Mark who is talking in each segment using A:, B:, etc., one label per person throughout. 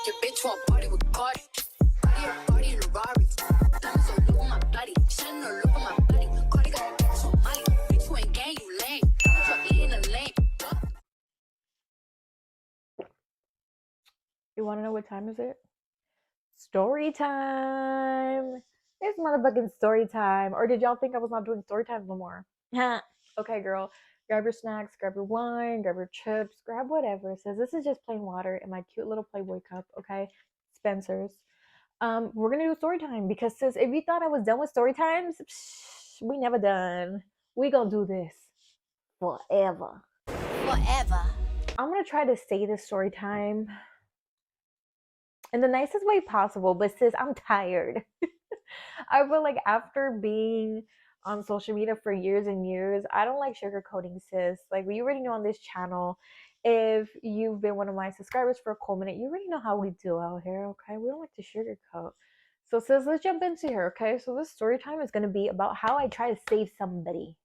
A: Your bitch want party with Cardi. Party in a Rari. Diamonds all over my body. Shining all over my body. Cardi got that so money. Bitch, you ain't gang, you lame. Diamonds are eating a lane.
B: You want to know what time is it? Story time. It's motherfucking story time. Or did y'all think I was not doing story time no more? Okay, girl. Grab your snacks, grab your wine, grab your chips, grab whatever. It says this is just plain water in my cute little Playboy cup, okay? Spencer's. We're gonna do story time because sis, if you thought I was done with story times, we never done. We gonna do this forever.
A: Forever.
B: I'm gonna try to say this story time in the nicest way possible, but sis, I'm tired. I feel like after being on social media for years and years, I don't like sugarcoating, sis. Like, we already know on this channel, if you've been one of my subscribers for a cool minute, you already know how we do out here, okay? We don't like to sugarcoat. So, sis, let's jump into here, okay? So this story time is going to be about how I try to save somebody.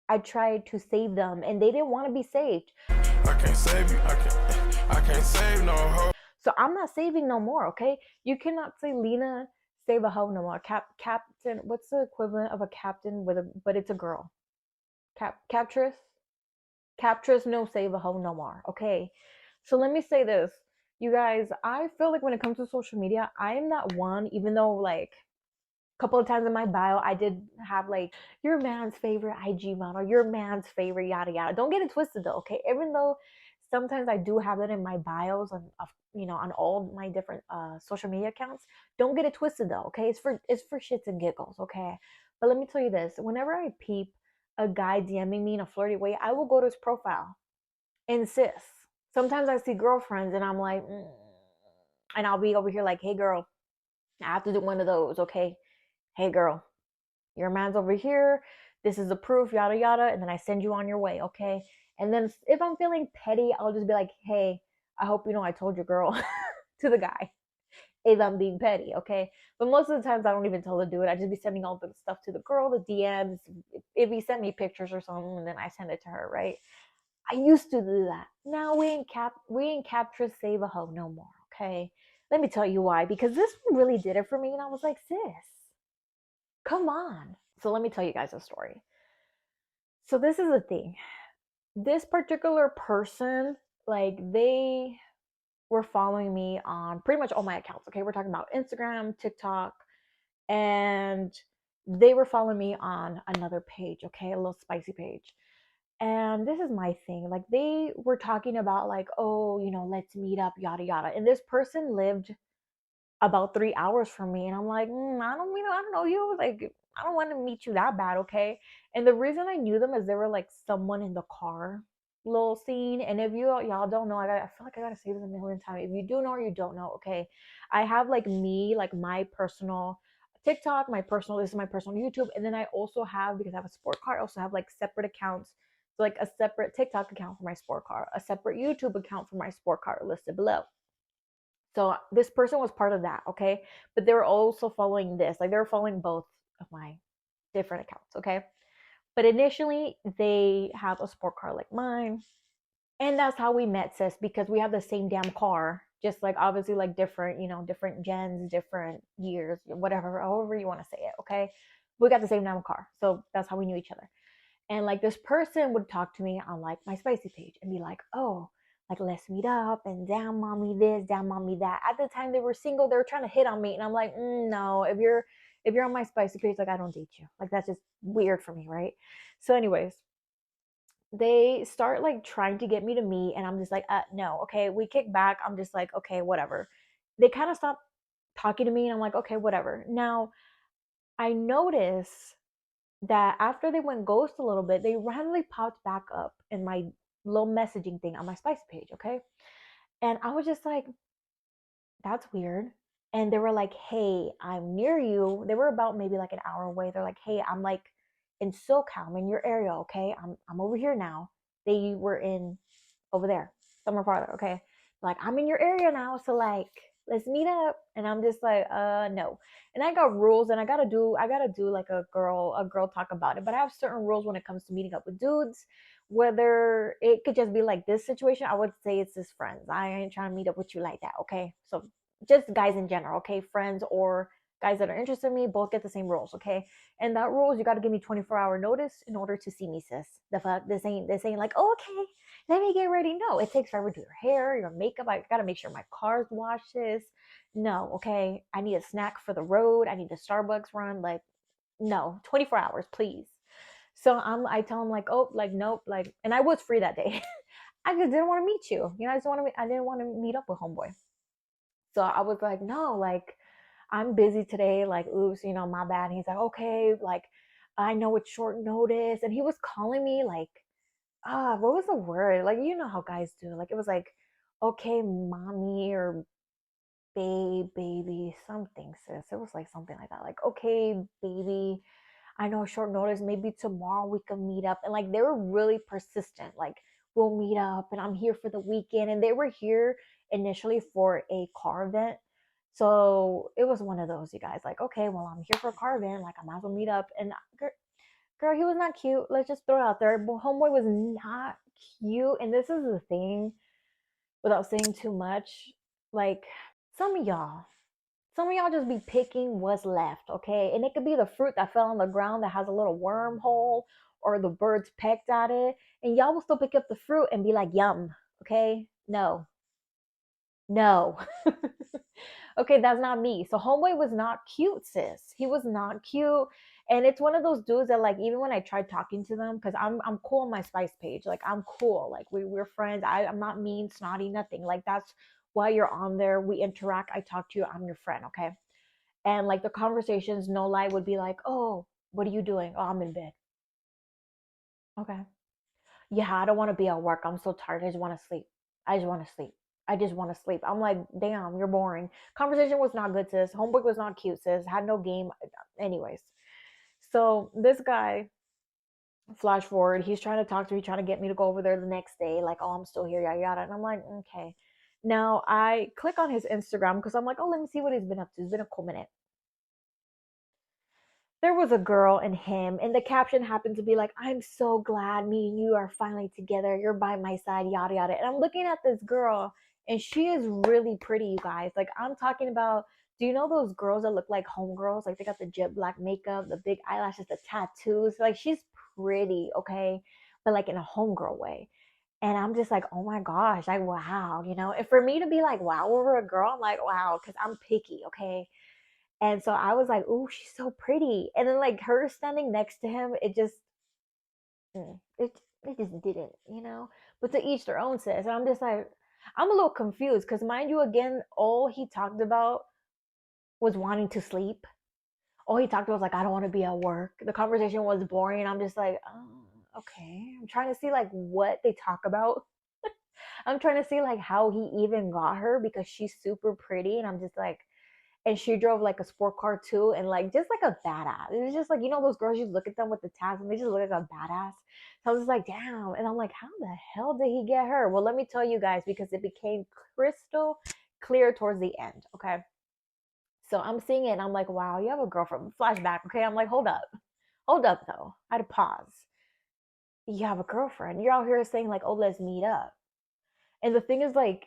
B: I tried to save them, and they didn't want to be saved.
C: I can't save you. I can't save no hoe.
B: So I'm not saving no more, okay? You cannot say Lina save a hoe no more. Captain, what's the equivalent of a captain but it's a girl? Captress? Captress no save a hoe no more, okay? So let me say this. You guys, I feel like when it comes to social media, I am that one, even though like a couple of times in my bio, I did have like your man's favorite IG model, your man's favorite yada yada. Don't get it twisted though, okay? Even though sometimes I do have it in my bios on on all my different social media accounts. Don't get it twisted though, okay? It's for shits and giggles, okay? But let me tell you this: whenever I peep a guy DMing me in a flirty way, I will go to his profile and sis. Sometimes I see girlfriends and I'm like, and I'll be over here like, hey girl, I have to do one of those, okay? Hey girl, your man's over here. This is the proof, yada yada, and then I send you on your way, okay? And then if I'm feeling petty, I'll just be like, hey, I hope you know I told you, girl, to the guy, if I'm being petty, okay? But most of the times I don't even tell the dude. I just be sending all the stuff to the girl, the DMs. If he sent me pictures or something, and then I send it to her, right? I used to do that. Now we ain't capture save a hoe no more, okay? Let me tell you why. Because this one really did it for me, and I was like, sis, come on. So let me tell you guys a story. So this is the thing. This particular person, like, they were following me on pretty much all my accounts. Okay, we're talking about Instagram, TikTok, and they were following me on another page, okay, a little spicy page. And this is my thing. Like, they were talking about like, oh, let's meet up, yada yada. And this person lived about 3 hours from me, and I'm like, I don't know you. Like, I don't want to meet you that bad, okay? And the reason I knew them is they were like someone in the car little scene. And if y'all don't know, I feel like I gotta say this a million times. If you do know or you don't know, okay, I have like my personal TikTok, this is my personal YouTube, and then I also have, because I have a sport car, I also have like separate accounts. So like a separate TikTok account for my sport car, a separate YouTube account for my sport car listed below. So this person was part of that, okay? But they were also following this. Like, they were following both of my different accounts, okay? But initially, they have a sport car like mine. And that's how we met, sis, because we have the same damn car. Just like, obviously, like different, different gens, different years, whatever, however you want to say it, okay? We got the same damn car. So that's how we knew each other. And like, this person would talk to me on like my spicy page and be like, oh, like, let's meet up, and down mommy this, down mommy that. At the time they were single, they were trying to hit on me, and I'm like, no, if you're on my spicy page, like, I don't date you. Like, that's just weird for me, right? So anyways, they start like trying to get me to meet, and I'm just like, no, okay. We kick back. I'm just like, okay, whatever. They kind of stopped talking to me, and I'm like, okay, whatever. Now I notice that after they went ghost a little bit, they randomly popped back up in my little messaging thing on my spicy page, okay? And I was just like, that's weird. And they were like, hey, I'm near you. They were about maybe like an hour away. They're like, hey, I'm like in SoCal, I'm in your area, okay? I'm over here now. They were in over there, somewhere farther, okay? Like, I'm in your area now, so like, let's meet up. And I'm just like, no. And I got rules, and I gotta do like a girl talk about it. But I have certain rules when it comes to meeting up with dudes. whether it could just be like this situation, I would say it's just friends. I ain't trying to meet up with you like that, okay? So just guys in general, okay? Friends or guys that are interested in me, both get the same rules, okay? And that rule is you got to give me 24-hour notice in order to see me, sis. The fuck, this ain't like, oh, okay, let me get ready. No, it takes forever to do your hair, your makeup. I got to make sure my car's washed. No, okay, I need a snack for the road. I need a Starbucks run. Like, no, 24 hours, please. So I tell him like, oh, like nope, like, and I was free that day. I just didn't want to meet you. You know, I didn't want to meet up with homeboy. So I was like, no, like I'm busy today. Like, oops, you know, my bad. And he's like, okay, like I know it's short notice. And he was calling me like, what was the word? Like, you know how guys do. Like, it was like, okay, mommy or baby, something, sis. It was like something like that. Like, okay, baby, I know short notice, maybe tomorrow we can meet up. And like they were really persistent. Like, we'll meet up and I'm here for the weekend. And they were here initially for a car event. So it was one of those, you guys, like, okay, well, I'm here for a car event. Like, I might as well meet up. And girl, he was not cute. Let's just throw it out there. But homeboy was not cute. And this is the thing, without saying too much, like some of y'all, just be picking what's left, okay? And it could be the fruit that fell on the ground that has a little wormhole, or the birds pecked at it, and y'all will still pick up the fruit and be like, yum, okay? No. No. Okay, that's not me. So homeboy was not cute, sis. He was not cute. And it's one of those dudes that like even when I tried talking to them, because I'm cool on my Spice page. Like I'm cool. Like we're friends. I'm not mean, snotty, nothing. Like that's why you're on there. We interact. I talk to you. I'm your friend, okay? And like the conversations, no lie, would be like, oh, what are you doing? Oh, I'm in bed. Okay. Yeah, I don't want to be at work. I'm so tired. I just want to sleep. I just want to sleep. I just want to sleep. I'm like, damn, you're boring. Conversation was not good, sis. Homework was not cute, sis. Had no game. Anyways. So this guy, flash forward, he's trying to talk to me, trying to get me to go over there the next day. Like, oh, I'm still here, yada yada. And I'm like, okay. Now I click on his Instagram because I'm like, oh, let me see what he's been up to. It's been a cool minute. There was a girl and him, and the caption happened to be like, I'm so glad me and you are finally together. You're by my side, yada yada. And I'm looking at this girl, and she is really pretty, you guys. Like, I'm talking about, do you know those girls that look like homegirls? Like, they got the jet black makeup, the big eyelashes, the tattoos. Like, she's pretty, okay? But like in a homegirl way. And I'm just like, oh my gosh, like, wow, you know? And for me to be like, wow, over a girl, I'm like, wow, because I'm picky, okay? And so I was like, "Ooh, she's so pretty." And then like her standing next to him, it just it just didn't, you know. But to each their own, sis. And I'm just like, I'm a little confused because mind you, again, all he talked about was wanting to sleep. All he talked about was like, I don't want to be at work. The conversation was boring. I'm just like, oh, okay. I'm trying to see like what they talk about. I'm trying to see like how he even got her because she's super pretty, and I'm just like, and she drove like a sport car too, and like just like a badass. It was just like, you know, those girls, you look at them with the tats and they just look like a badass. So I was just like, damn. And I'm like, how the hell did he get her? Well, let me tell you guys, because it became crystal clear towards the end. Okay. So I'm seeing it and I'm like, wow, you have a girlfriend. Flashback. Okay. I'm like, hold up. Hold up though. I had to pause. You have a girlfriend. You're out here saying like, oh, let's meet up. And the thing is like,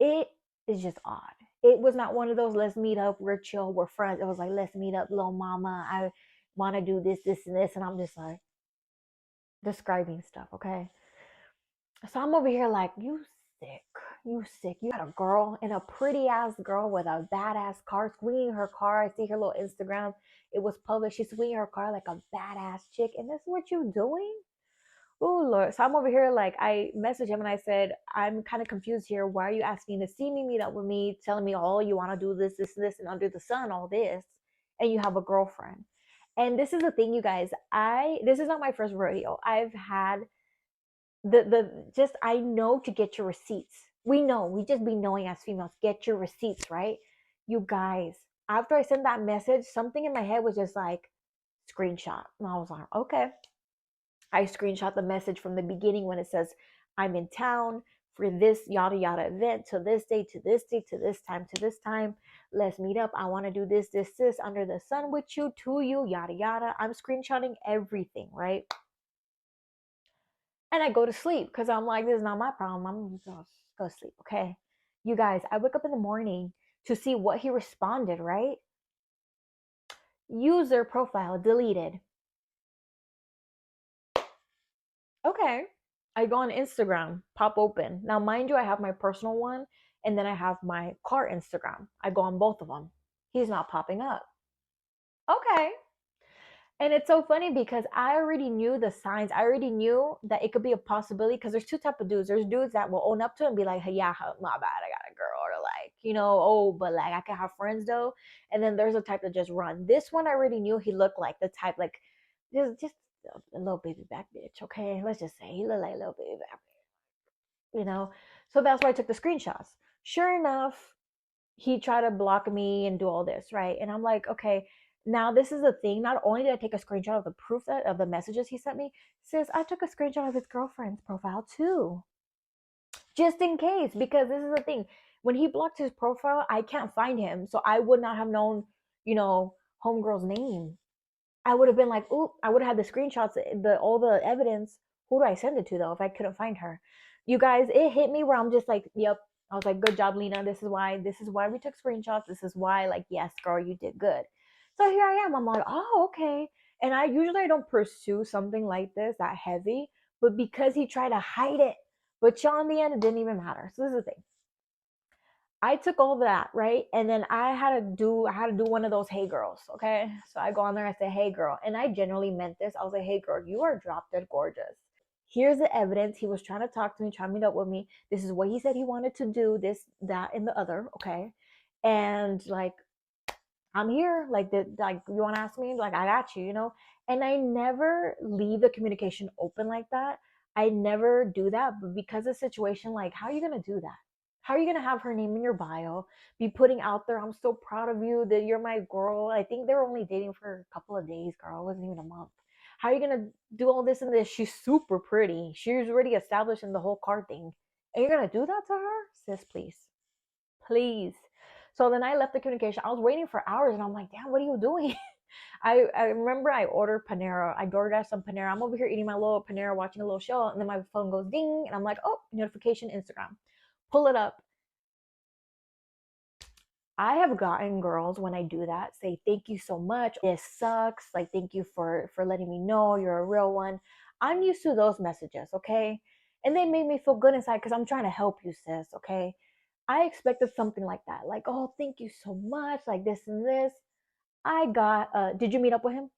B: it is just odd. It was not one of those let's meet up, we're chill, we're friends. It was like, let's meet up, little mama. I want to do this, this, and this. And I'm just like describing stuff, okay? So I'm over here like, you sick. You sick. You had a girl, and a pretty ass girl with a badass car, swinging her car. I see her little Instagram. It was published. She's swinging her car like a badass chick. And this is what you doing? Oh Lord. So I'm over here like I messaged him and I said, I'm kind of confused here. Why are you asking to see me, meet up with me, telling me, oh, you want to do this, this, and this, and under the sun, all this, and you have a girlfriend. And this is the thing, you guys. This is not my first rodeo. I've had the just I know to get your receipts. We know, we just be knowing as females, get your receipts, right? You guys, after I sent that message, something in my head was just like screenshot. And I was like, okay. I screenshot the message from the beginning when it says, I'm in town for this yada yada event to this day, to this day, to this time, to this time. Let's meet up. I want to do this, this, this under the sun with you, to you, yada yada. I'm screenshotting everything, right? And I go to sleep because I'm like, this is not my problem. I'm just gonna go to sleep, okay? You guys, I wake up in the morning to see what he responded, right? User profile deleted. Okay. I go on Instagram, pop open. Now, mind you, I have my personal one and then I have my car Instagram. I go on both of them. He's not popping up. Okay. And it's so funny because I already knew the signs. I already knew that it could be a possibility because there's two type of dudes. There's dudes that will own up to it and be like, hey, yeah, my bad, I got a girl, or like, oh, but like I can have friends though. And then there's a type that just run. This one I already knew he looked like the type like just a little baby back bitch. Okay, let's just say he looked like a little baby back bitch. So that's why I took the screenshots. Sure enough, he tried to block me and do all this, right? And I'm like, okay, now this is the thing. Not only did I take a screenshot of the proof of the messages he sent me, sis, I took a screenshot of his girlfriend's profile too, just in case, because this is the thing. When he blocked his profile, I can't find him, so I would not have known, homegirl's name. I would have been like, ooh, I would have had the screenshots, all the evidence. Who do I send it to though if I couldn't find her? You guys, it hit me where I'm just like, yep. I was like, good job, Lina. This is why we took screenshots. This is why, like, yes, girl, you did good. So here I am. I'm like, oh, okay. And I don't pursue something like this that heavy, but because he tried to hide it, but y'all in the end, it didn't even matter. So this is the thing. I took all that, right? And then I had to do one of those hey girls, okay? So I go on there, I say, hey girl. And I generally meant this. I was like, hey girl, you are drop dead gorgeous. Here's the evidence. He was trying to talk to me, trying to meet up with me. This is what he said he wanted to do, this, that, and the other, okay? And like, I'm here. Like you want to ask me? Like, I got you. And I never leave the communication open like that. I never do that. But because of the situation, like, how are you gonna do that? How are you gonna have her name in your bio? Be putting out there, I'm so proud of you, that you're my girl. I think they were only dating for a couple of days, girl. It wasn't even a month. How are you gonna do all this and this? She's super pretty. She's already established in the whole card thing. And you're gonna do that to her? Sis, please. Please. So then I left the communication. I was waiting for hours and I'm like, damn, what are you doing? I remember I ordered Panera. I DoorDash some Panera. I'm over here eating my little Panera, watching a little show, and then my phone goes ding, and I'm like, oh, notification, Instagram. Pull it up. I have gotten girls when I do that say, thank you so much. This sucks. Like, thank you for letting me know you're a real one. I'm used to those messages, okay? And they made me feel good inside because I'm trying to help you, sis, okay? I expected something like that. Like, oh, thank you so much. Like this and this. I got, did you meet up with him?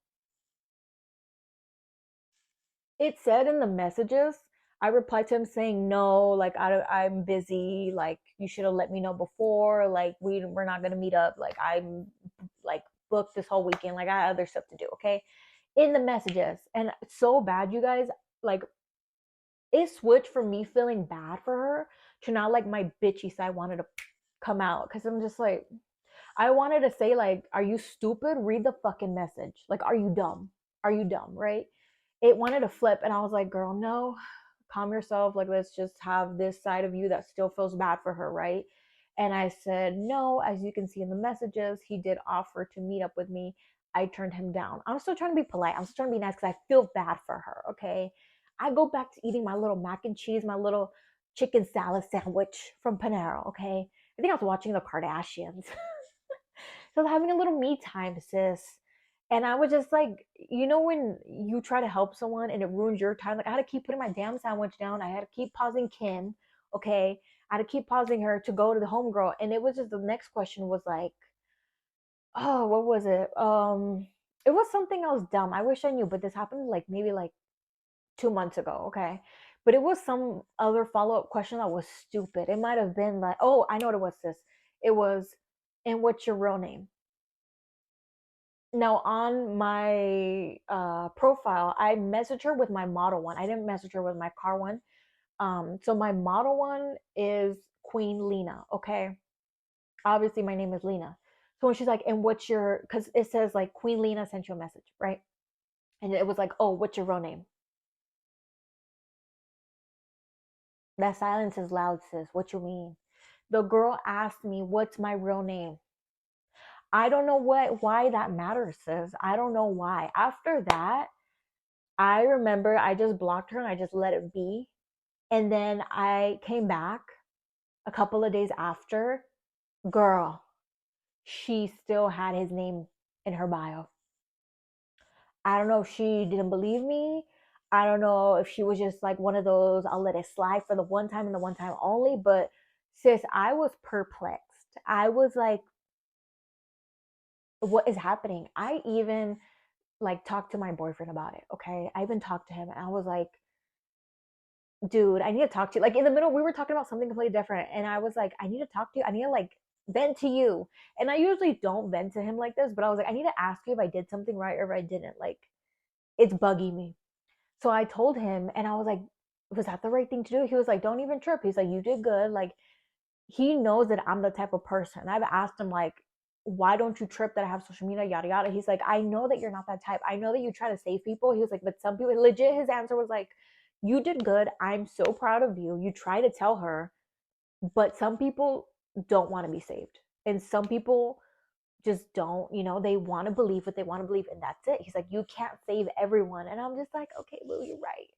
B: It said in the messages, I replied to him saying, no, like, I'm busy. Like, you should have let me know before. Like, we're not going to meet up. Like, I'm like booked this whole weekend. Like, I have other stuff to do. Okay. In the messages. And it's so bad, you guys. Like, it switched from me feeling bad for her to now, like, my bitchy side wanted to come out. Cause I'm just like, I wanted to say, like, are you stupid? Read the fucking message. Like, are you dumb? Are you dumb? Right? It wanted to flip. And I was like, girl, no, calm yourself. Like, let's just have this side of you that still feels bad for her. Right? And I said, no, as you can see in the messages, he did offer to meet up with me. I turned him down. I'm still trying to be polite. I'm still trying to be nice because I feel bad for her. Okay. I go back to eating my little mac and cheese, my little chicken salad sandwich from Panera. Okay. I think I was watching the Kardashians. So I was having a little me time, sis. And I was just like, when you try to help someone and it ruins your time, like I had to keep putting my damn sandwich down. I had to keep pausing Ken. Okay. I had to keep pausing her to go to the homegirl. And it was just the next question was like, oh, what was it? It was something else dumb. I wish I knew, but this happened like maybe like 2 months ago. Okay. But it was some other follow-up question that was stupid. It might have been like, oh, I know what it was, sis. It was, and what's your real name? Now on my profile, I messaged her with my model one. I didn't message her with my car one. So my model one is Queen Lina. Okay, obviously my name is Lina. So when she's like, and what's your? Because it says like Queen Lina sent you a message, right? And it was like, oh, what's your real name? That silence is loud, sis. What you mean? The girl asked me, what's my real name? I don't know why that matters, sis. I don't know why. After that, I remember I just blocked her and I just let it be. And then I came back a couple of days after. Girl, she still had his name in her bio. I don't know if she didn't believe me. I don't know if she was just like one of those, I'll let it slide for the one time and the one time only. But sis, I was perplexed. I was like, what is happening? I even like talked to my boyfriend about it. Okay. I even talked to him and I was like, dude, I need to talk to you. Like in the middle, we were talking about something completely different. And I was like, I need to talk to you. I need to like vent to you. And I usually don't vent to him like this, but I was like, I need to ask you if I did something right or if I didn't. Like, it's bugging me. So I told him and I was like, was that the right thing to do? He was like, don't even trip. He's like, you did good. Like, he knows that I'm the type of person. I've asked him, like, why don't you trip that I have social media, yada, yada. He's like, I know that you're not that type. I know that you try to save people. He was like, but some people, legit, his answer was like, you did good. I'm so proud of you. You try to tell her, but some people don't want to be saved. And some people just don't, they want to believe what they want to believe, and that's it. He's like, you can't save everyone. And I'm just like, okay, well, you're right.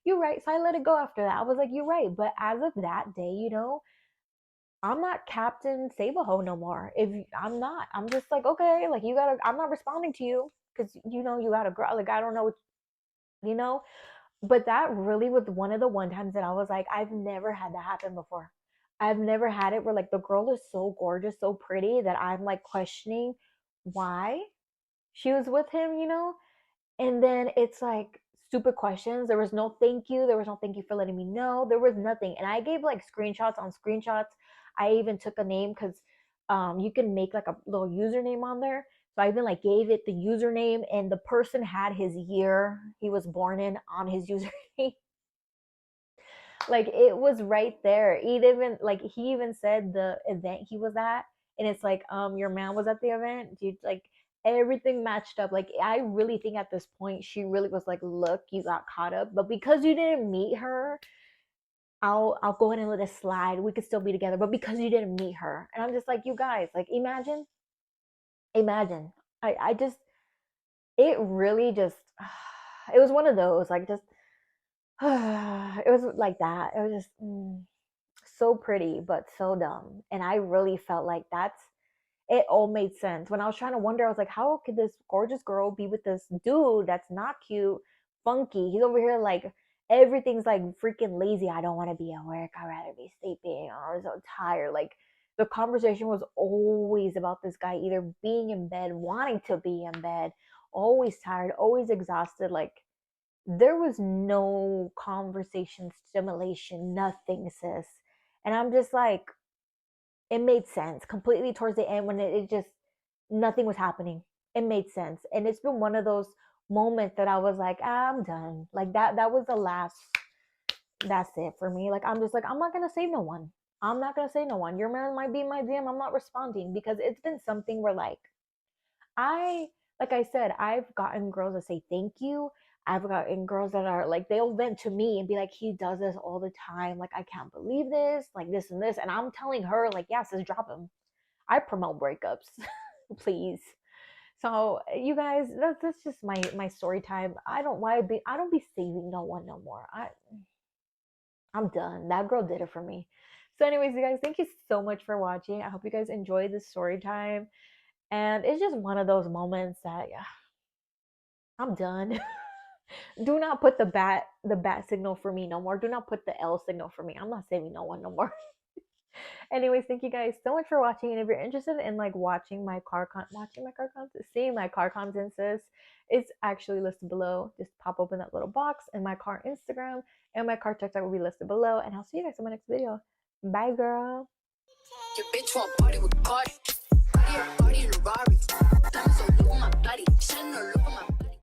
B: You're right. So I let it go after that. I was like, you're right. But as of that day, I'm not Captain Save a Ho no more. If I'm not, I'm just like, okay, like I'm not responding to you because you got a girl. Like, I don't know what, you know. But that really was one of the one times that I was like, I've never had that happen before. I've never had it where like the girl is so gorgeous, so pretty that I'm like questioning why she was with him. And then it's like stupid questions. There was no thank you. There was no thank you for letting me know. There was nothing. And I gave like screenshots on screenshots. I even took a name because you can make like a little username on there. So I even like gave it the username, and the person had his year he was born in on his username. Like it was right there. He even said the event he was at, and it's like your man was at the event. Dude, like everything matched up. Like I really think at this point she really was like, look, you got caught up, but because you didn't meet her, I'll go ahead and let it slide. We could still be together, but because you didn't meet her, and I'm just like, you guys, like imagine. I just it really just it was one of those like just it was like that. It was just so pretty but so dumb, and I really felt like it all made sense. When I was trying to wonder, I was like, how could this gorgeous girl be with this dude that's not cute, funky? He's over here like everything's like freaking lazy. I don't want to be at work. I'd rather be sleeping. Oh, I'm so tired. Like the conversation was always about this guy either being in bed, wanting to be in bed, always tired, always exhausted. Like there was no conversation stimulation, nothing, sis. And I'm just like, it made sense completely towards the end when it just nothing was happening. It made sense, and it's been one of those moments that I was like, I'm done. Like that was the last. That's it for me. Like I'm just like, I'm not gonna save no one. I'm not gonna say no one. Your man might be in my DM. I'm not responding because it's been something where I like I said, I've gotten girls that say thank you. I've gotten girls that are like they'll vent to me and be like, he does this all the time. Like I can't believe this, like this and this. And I'm telling her, like, yeah, sis, drop him. I promote breakups, please. So you guys, that's just my story time. I don't be saving no one no more. I'm done. That girl did it for me. So, anyways, you guys, thank you so much for watching. I hope you guys enjoyed this story time. And it's just one of those moments that, yeah, I'm done. Do not put the bat signal for me no more. Do not put the L signal for me. I'm not saving no one no more. Anyways, thank you guys so much for watching. And if you're interested in like seeing my car contents, it's actually listed below. Just pop open that little box, and my car Instagram and my car TikTok will be listed below. And I'll see you guys in my next video. Bye, girl.
A: Your bitch want party with Cardi. Party in a Rari.